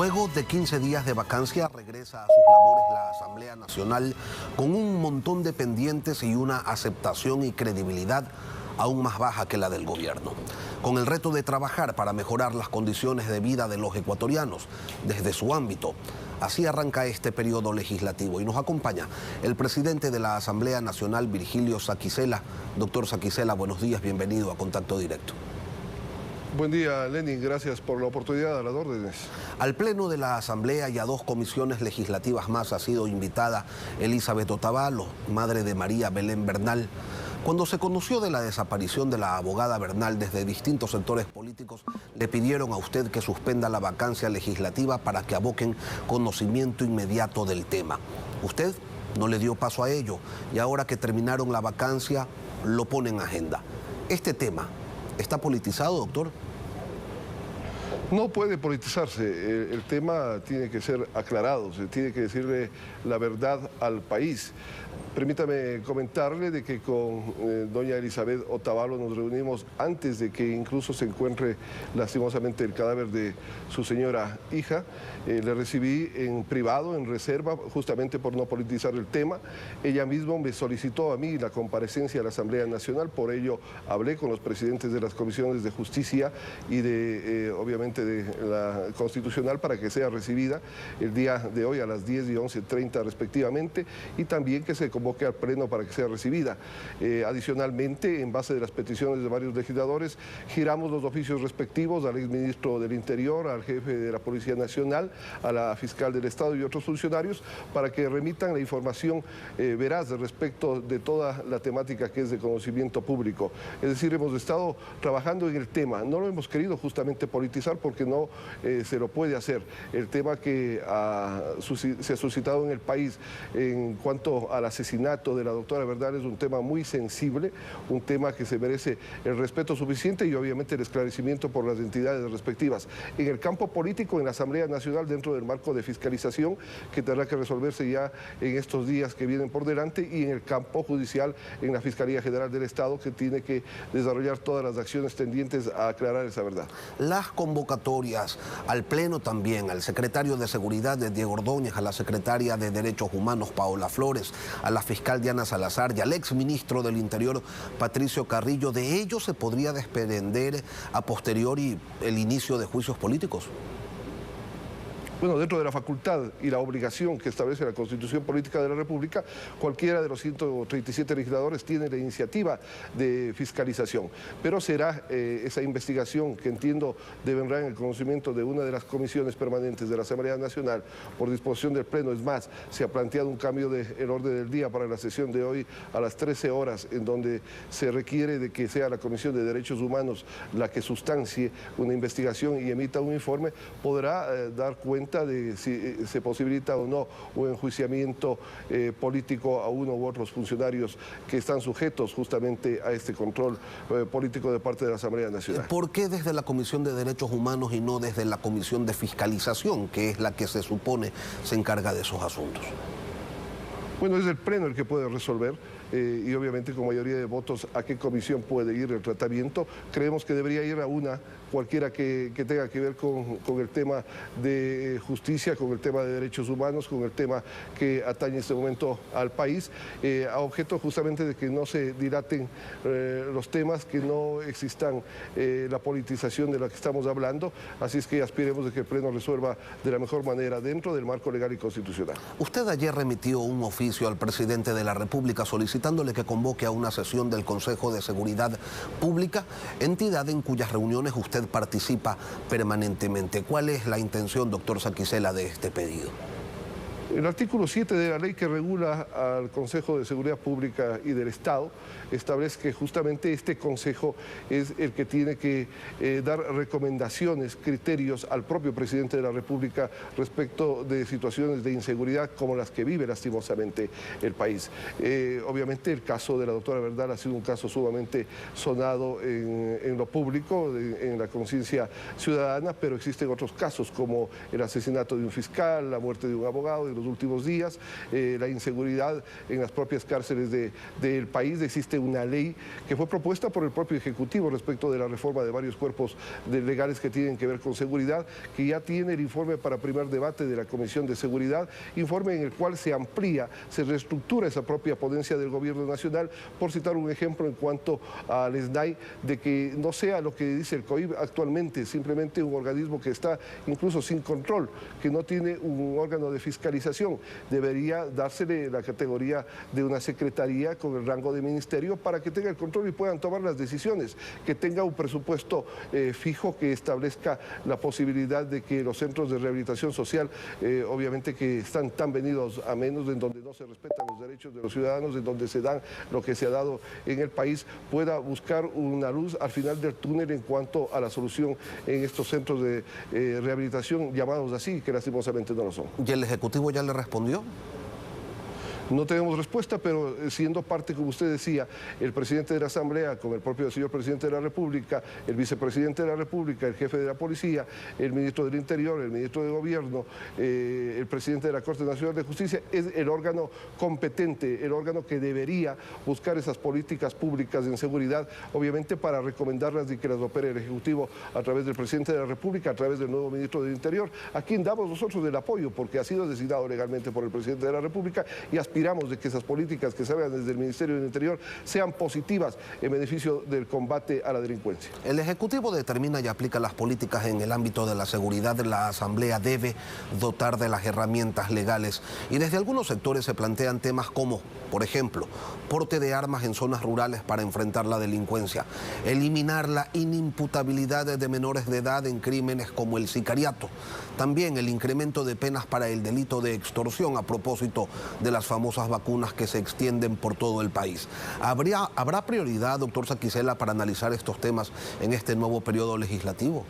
Luego de 15 días de vacancia, regresa a sus labores la Asamblea Nacional con un montón de pendientes y una aceptación y credibilidad aún más baja que la del gobierno, con el reto de trabajar para mejorar las condiciones de vida de los ecuatorianos desde su ámbito. Así arranca este periodo legislativo y nos acompaña el presidente de la Asamblea Nacional, Virgilio Saquicela. Doctor Saquicela, buenos días, bienvenido a Contacto Directo. Buen día, Lenin, gracias por la oportunidad, a las órdenes. Al Pleno de la Asamblea y a 2 comisiones legislativas más ha sido invitada Elizabeth Otavalo, madre de María Belén Bernal. Cuando se conoció de la desaparición de la abogada Bernal, desde distintos sectores políticos le pidieron a usted que suspenda la vacancia legislativa para que aboquen conocimiento inmediato del tema. Usted no le dio paso a ello y ahora que terminaron la vacancia lo pone en agenda. ¿Este tema está politizado, doctor? No puede politizarse, el tema tiene que ser aclarado, se tiene que decirle la verdad al país. Permítame comentarle de que con doña Elizabeth Otavalo nos reunimos antes de que incluso se encuentre lastimosamente el cadáver de su señora hija. Le recibí en privado, en reserva, justamente por no politizar el tema. Ella misma me solicitó a mí la comparecencia a la Asamblea Nacional, por ello hablé con los presidentes de las comisiones de Justicia y de, obviamente, de la Constitucional para que sea recibida el día de hoy a las 10 y 11:30 respectivamente, y también que se convoque al Pleno para que sea recibida. Adicionalmente, en base de las peticiones de varios legisladores, giramos los oficios respectivos al exministro del Interior, al jefe de la Policía Nacional, a la fiscal del Estado y otros funcionarios para que remitan la información veraz respecto de toda la temática que es de conocimiento público. Es decir, hemos estado trabajando en el tema, no lo hemos querido justamente politizar porque no se lo puede hacer. El tema que se ha suscitado en el país en cuanto al asesinato de la doctora Bernal es un tema muy sensible, un tema que se merece el respeto suficiente y obviamente el esclarecimiento por las entidades respectivas. En el campo político, en la Asamblea Nacional, dentro del marco de fiscalización que tendrá que resolverse ya en estos días que vienen por delante, y en el campo judicial, en la Fiscalía General del Estado, que tiene que desarrollar todas las acciones tendientes a aclarar esa verdad. Las convocatorias al Pleno también, al secretario de Seguridad, Diego Ordóñez, a la secretaria de Derechos Humanos, Paola Flores, a la fiscal Diana Salazar y al exministro del Interior, Patricio Carrillo, ¿de ello se podría desprender a posteriori el inicio de juicios políticos? Bueno, dentro de la facultad y la obligación que establece la Constitución Política de la República, cualquiera de los 137 legisladores tiene la iniciativa de fiscalización, pero será esa investigación, que entiendo deberá en el conocimiento de una de las comisiones permanentes de la Asamblea Nacional por disposición del Pleno. Es más, se ha planteado un cambio del orden del día para la sesión de hoy a las 13 horas, en donde se requiere de que sea la Comisión de Derechos Humanos la que sustancie una investigación y emita un informe. Podrá dar cuenta de si se posibilita o no un enjuiciamiento político a uno u otros funcionarios que están sujetos justamente a este control político de parte de la Asamblea Nacional. ¿Por qué desde la Comisión de Derechos Humanos y no desde la Comisión de Fiscalización, que es la que se supone se encarga de esos asuntos? Bueno, es el Pleno el que puede resolver y obviamente con mayoría de votos a qué comisión puede ir el tratamiento. Creemos que debería ir a una, cualquiera que tenga que ver con el tema de justicia, con el tema de derechos humanos, con el tema que atañe en este momento al país, a objeto justamente de que no se dilaten los temas, que no existan la politización de la que estamos hablando. Así es que aspiremos de que el Pleno resuelva de la mejor manera dentro del marco legal y constitucional. Usted ayer remitió un oficio al presidente de la República solicitándole que convoque a una sesión del Consejo de Seguridad Pública, entidad en cuyas reuniones usted participa permanentemente. ¿Cuál es la intención, doctor Saquicela, de este pedido? El artículo 7 de la ley que regula al Consejo de Seguridad Pública y del Estado establece que justamente este Consejo es el que tiene que dar recomendaciones, criterios al propio presidente de la República respecto de situaciones de inseguridad como las que vive lastimosamente el país. Obviamente el caso de la doctora Bernal ha sido un caso sumamente sonado en lo público, en la conciencia ciudadana, pero existen otros casos como el asesinato de un fiscal, la muerte de un abogado, los últimos días, la inseguridad en las propias cárceles del país. Existe una ley que fue propuesta por el propio Ejecutivo respecto de la reforma de varios cuerpos legales que tienen que ver con seguridad, que ya tiene el informe para primer debate de la Comisión de Seguridad, informe en el cual se amplía, se reestructura esa propia ponencia del Gobierno Nacional, por citar un ejemplo en cuanto al SNAI, de que no sea lo que dice el COIP actualmente, simplemente un organismo que está incluso sin control, que no tiene un órgano de fiscalización. Debería dársele la categoría de una secretaría con el rango de ministerio para que tenga el control y puedan tomar las decisiones, que tenga un presupuesto fijo, que establezca la posibilidad de que los centros de rehabilitación social, obviamente que están tan venidos a menos, en donde no se respetan los derechos de los ciudadanos, en donde se dan lo que se ha dado en el país, pueda buscar una luz al final del túnel en cuanto a la solución en estos centros de rehabilitación llamados así, que lastimosamente no lo son. ¿Y el Ejecutivo ya le respondió? No tenemos respuesta, pero siendo parte, como usted decía, el presidente de la Asamblea, con el propio señor presidente de la República, el vicepresidente de la República, el jefe de la Policía, el ministro del Interior, el ministro de Gobierno, el presidente de la Corte Nacional de Justicia, es el órgano competente, el órgano que debería buscar esas políticas públicas en seguridad, obviamente para recomendarlas y que las opere el Ejecutivo a través del presidente de la República, a través del nuevo ministro del Interior, a quien damos nosotros el apoyo, porque ha sido designado legalmente por el presidente de la República y aspiramos de que esas políticas que salgan desde el Ministerio del Interior sean positivas en beneficio del combate a la delincuencia. El Ejecutivo determina y aplica las políticas en el ámbito de la seguridad. La Asamblea debe dotar de las herramientas legales y desde algunos sectores se plantean temas como, por ejemplo, porte de armas en zonas rurales para enfrentar la delincuencia, eliminar la inimputabilidad de menores de edad en crímenes como el sicariato, también el incremento de penas para el delito de extorsión a propósito de las famosas vacunas que se extienden por todo el país. ¿Habrá prioridad, doctor Saquicela, para analizar estos temas en este nuevo periodo legislativo?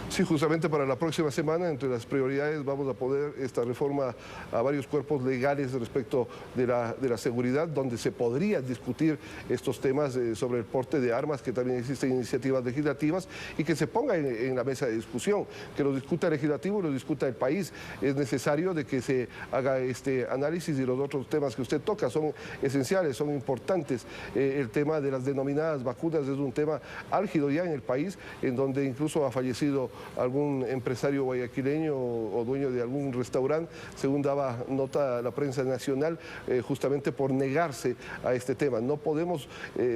Sí, justamente para la próxima semana, entre las prioridades, vamos a poner esta reforma a varios cuerpos legales respecto de la seguridad, donde se podría discutir estos temas sobre el porte de armas, que también existen iniciativas legislativas, y que se ponga en la mesa de discusión, que lo discuta el legislativo y lo discuta el país. Es necesario de que se haga este análisis, y los otros temas que usted toca son esenciales, son importantes. El tema de las denominadas vacunas es un tema álgido ya en el país, en donde incluso ha fallecido algún empresario guayaquileño o dueño de algún restaurante, según daba nota la prensa nacional, justamente por negarse a este tema. No podemos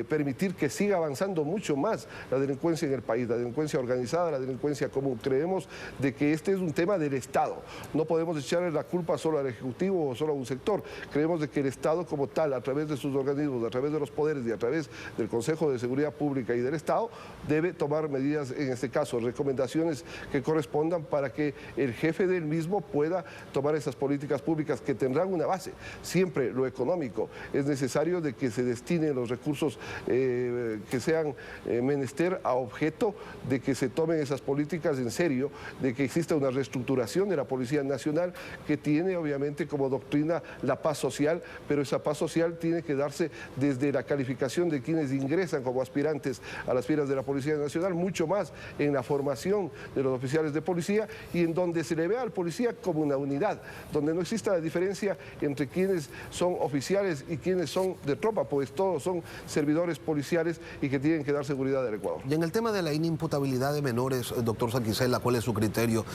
permitir que siga avanzando mucho más la delincuencia en el país, la delincuencia organizada, la delincuencia común. Creemos de que este es un tema del Estado. No podemos echarle la culpa solo al Ejecutivo o solo a un sector. Creemos de que el Estado como tal, a través de sus organismos, a través de los poderes y a través del Consejo de Seguridad Pública y del Estado, debe tomar medidas, en este caso, recomendaciones que correspondan para que el jefe del mismo pueda tomar esas políticas públicas que tendrán una base. Siempre lo económico. Es necesario de que se destinen los recursos que sean menester a objeto de que se tomen esas políticas en serio, de que exista una reestructuración de la Policía Nacional que tiene obviamente como doctrina la paz social, pero esa paz social tiene que darse desde la calificación de quienes ingresan como aspirantes a las filas de la Policía Nacional, mucho más en la formación de los oficiales de policía y en donde se le vea al policía como una unidad, donde no exista la diferencia entre quienes son oficiales y quienes son de tropa, pues todos son servidores policiales y que tienen que dar seguridad al Ecuador. Y en el tema de la inimputabilidad de menores, doctor Saquicela, ¿cuál es su criterio?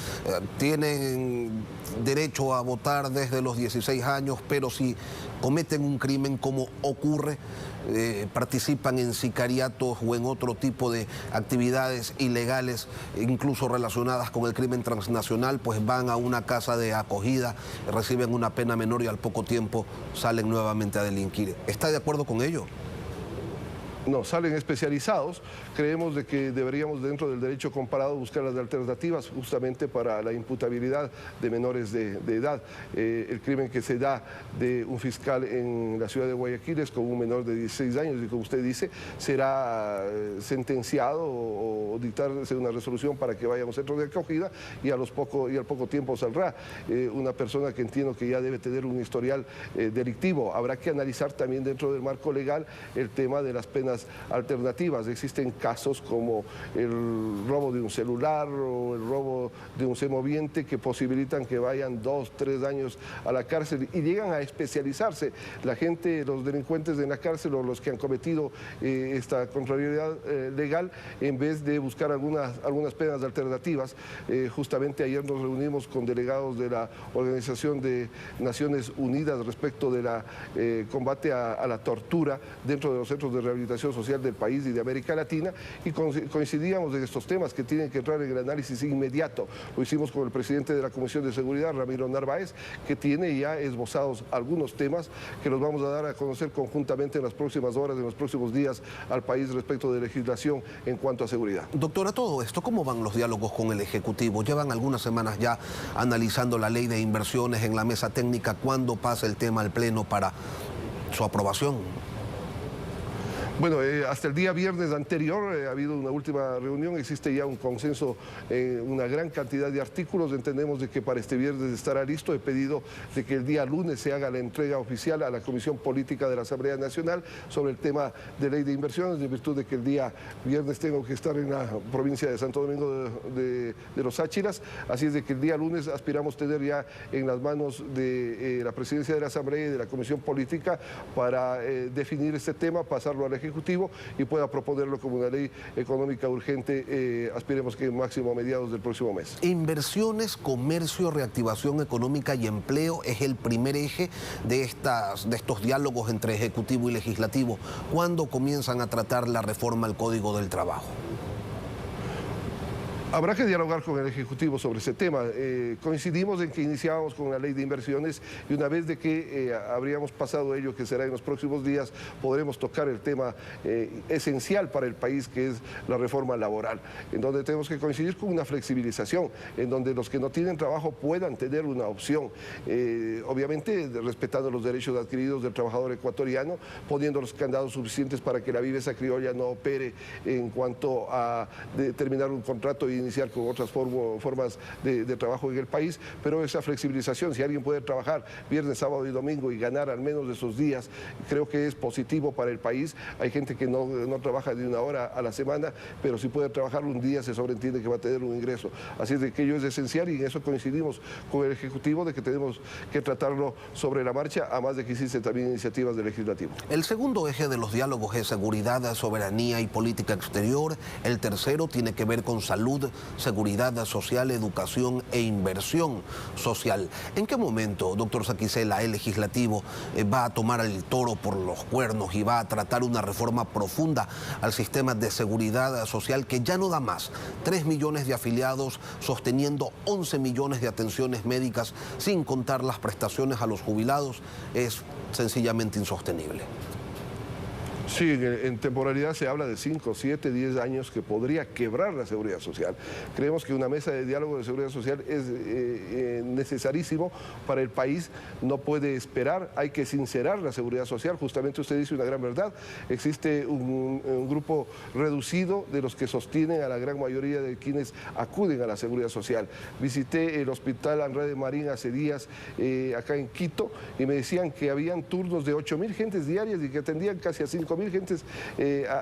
¿Tienen derecho a votar desde los 16 años, pero si cometen un crimen como ocurre, participan en sicariatos o en otro tipo de actividades ilegales, incluso relacionadas con el crimen transnacional, pues van a una casa de acogida, reciben una pena menor y al poco tiempo salen nuevamente a delinquir? ¿Está de acuerdo con ello? No, salen especializados. Creemos de que deberíamos dentro del derecho comparado buscar las alternativas justamente para la imputabilidad de menores de edad. El crimen que se da de un fiscal en la ciudad de Guayaquil es con un menor de 16 años y como usted dice, será sentenciado o dictarse una resolución para que vaya a un centro de acogida y al poco tiempo saldrá. Una persona que entiendo que ya debe tener un historial delictivo. Habrá que analizar también dentro del marco legal el tema de las penas penas alternativas. Existen casos como el robo de un celular o el robo de un semoviente que posibilitan que vayan 2, 3 años a la cárcel y llegan a especializarse la gente, los delincuentes en la cárcel o los que han cometido esta contrariedad legal, en vez de buscar algunas penas alternativas. Justamente ayer nos reunimos con delegados de la Organización de Naciones Unidas respecto de la combate a la tortura dentro de los centros de rehabilitación social del país y de América Latina, y coincidíamos en estos temas que tienen que entrar en el análisis inmediato. Lo hicimos con el presidente de la Comisión de Seguridad, Ramiro Narváez, que tiene ya esbozados algunos temas que los vamos a dar a conocer conjuntamente en las próximas horas, en los próximos días al país respecto de legislación en cuanto a seguridad. Doctora, todo esto, ¿cómo van los diálogos con el Ejecutivo? Llevan algunas semanas ya analizando la ley de inversiones en la mesa técnica. ¿Cuándo pasa el tema al Pleno para su aprobación? Bueno, hasta el día viernes anterior ha habido una última reunión, existe ya un consenso en una gran cantidad de artículos. Entendemos de que para este viernes estará listo. He pedido de que el día lunes se haga la entrega oficial a la Comisión Política de la Asamblea Nacional sobre el tema de ley de inversiones, en virtud de que el día viernes tengo que estar en la provincia de Santo Domingo de los Áchilas. Así es de que el día lunes aspiramos tener ya en las manos de la Presidencia de la Asamblea y de la Comisión Política para definir este tema, pasarlo al Ejecutivo y pueda proponerlo como una ley económica urgente, aspiremos que máximo a mediados del próximo mes. Inversiones, comercio, reactivación económica y empleo es el primer eje de estos diálogos entre Ejecutivo y Legislativo. ¿Cuándo comienzan a tratar la reforma al Código del Trabajo? Habrá que dialogar con el Ejecutivo sobre ese tema. Coincidimos en que iniciábamos con la ley de inversiones y una vez de que habríamos pasado ello, que será en los próximos días, podremos tocar el tema esencial para el país, que es la reforma laboral, en donde tenemos que coincidir con una flexibilización, en donde los que no tienen trabajo puedan tener una opción, obviamente respetando los derechos adquiridos del trabajador ecuatoriano, poniendo los candados suficientes para que la viveza criolla no opere en cuanto a terminar un contrato y iniciar con otras formas de trabajo en el país, pero esa flexibilización, si alguien puede trabajar viernes, sábado y domingo y ganar al menos de esos días, creo que es positivo para el país. Hay gente que no trabaja de una hora a la semana, pero si puede trabajar un día se sobreentiende que va a tener un ingreso. Así es de que ello es esencial y en eso coincidimos con el Ejecutivo de que tenemos que tratarlo sobre la marcha, a más de que existen también iniciativas del Legislativo. El segundo eje de los diálogos es seguridad, soberanía y política exterior. El tercero tiene que ver con salud, seguridad social, educación e inversión social. ¿En qué momento, doctor Saquicela, el Legislativo va a tomar el toro por los cuernos y va a tratar una reforma profunda al sistema de seguridad social que ya no da más? 3 millones de afiliados sosteniendo 11 millones de atenciones médicas sin contar las prestaciones a los jubilados es sencillamente insostenible. Sí, en temporalidad se habla de 5, 7, 10 años que podría quebrar la seguridad social. Creemos que una mesa de diálogo de seguridad social es necesarísimo para el país, no puede esperar, hay que sincerar la seguridad social. Justamente usted dice una gran verdad, existe un grupo reducido de los que sostienen a la gran mayoría de quienes acuden a la seguridad social. Visité el hospital Andrade Marín hace días acá en Quito y me decían que habían turnos de 8.000 gentes diarias y que atendían casi a 5.000 gentes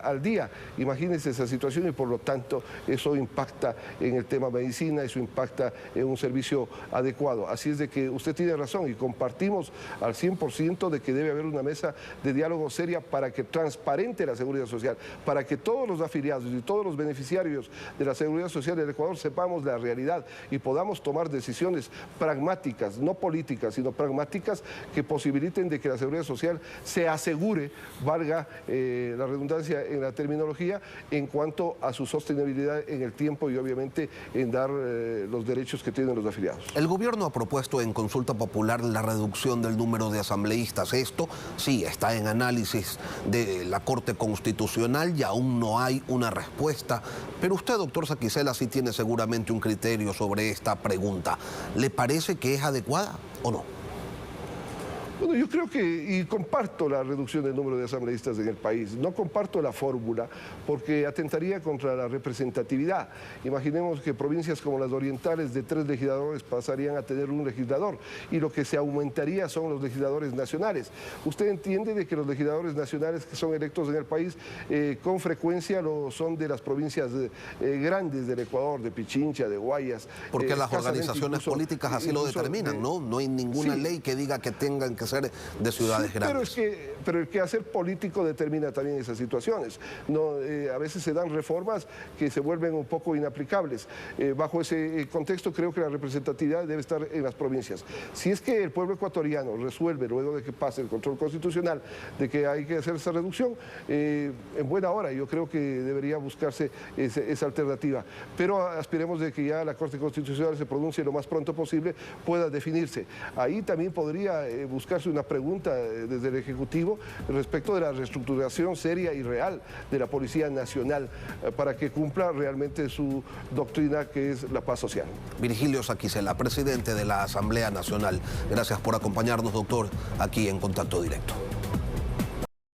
al día. Imagínense esa situación y por lo tanto eso impacta en el tema medicina, eso impacta en un servicio adecuado. Así es de que usted tiene razón y compartimos al 100% de que debe haber una mesa de diálogo seria para que transparente la seguridad social, para que todos los afiliados y todos los beneficiarios de la seguridad social del Ecuador sepamos la realidad y podamos tomar decisiones pragmáticas, no políticas, sino pragmáticas que posibiliten de que la seguridad social se asegure, valga la redundancia en la terminología, en cuanto a su sostenibilidad en el tiempo y obviamente en dar los derechos que tienen los afiliados. El gobierno ha propuesto en consulta popular la reducción del número de asambleístas. Esto sí está en análisis de la Corte Constitucional y aún no hay una respuesta. Pero usted, doctor Saquicela, sí tiene seguramente un criterio sobre esta pregunta. ¿Le parece que es adecuada o no? Bueno, yo creo que, y comparto la reducción del número de asambleístas en el país, no comparto la fórmula porque atentaría contra la representatividad. Imaginemos que provincias como las orientales de 3 legisladores pasarían a tener 1 legislador y lo que se aumentaría son los legisladores nacionales. Usted entiende de que los legisladores nacionales que son electos en el país con frecuencia lo son de las provincias grandes del Ecuador, de Pichincha, de Guayas. Porque las organizaciones políticas así lo determinan, ¿no? No hay ninguna ley que diga que tengan que ser de ciudades grandes. Pero el quehacer político determina también esas situaciones. No, a veces se dan reformas que se vuelven un poco inaplicables. Bajo ese contexto creo que la representatividad debe estar en las provincias. Si es que el pueblo ecuatoriano resuelve, luego de que pase el control constitucional, de que hay que hacer esa reducción, en buena hora yo creo que debería buscarse esa alternativa. Pero aspiremos de que ya la Corte Constitucional se pronuncie lo más pronto posible, pueda definirse. Ahí también podría buscarse una pregunta desde el Ejecutivo respecto de la reestructuración seria y real de la Policía Nacional para que cumpla realmente su doctrina, que es la paz social. Virgilio Saquicela, presidente de la Asamblea Nacional. Gracias por acompañarnos, doctor, aquí en Contacto Directo.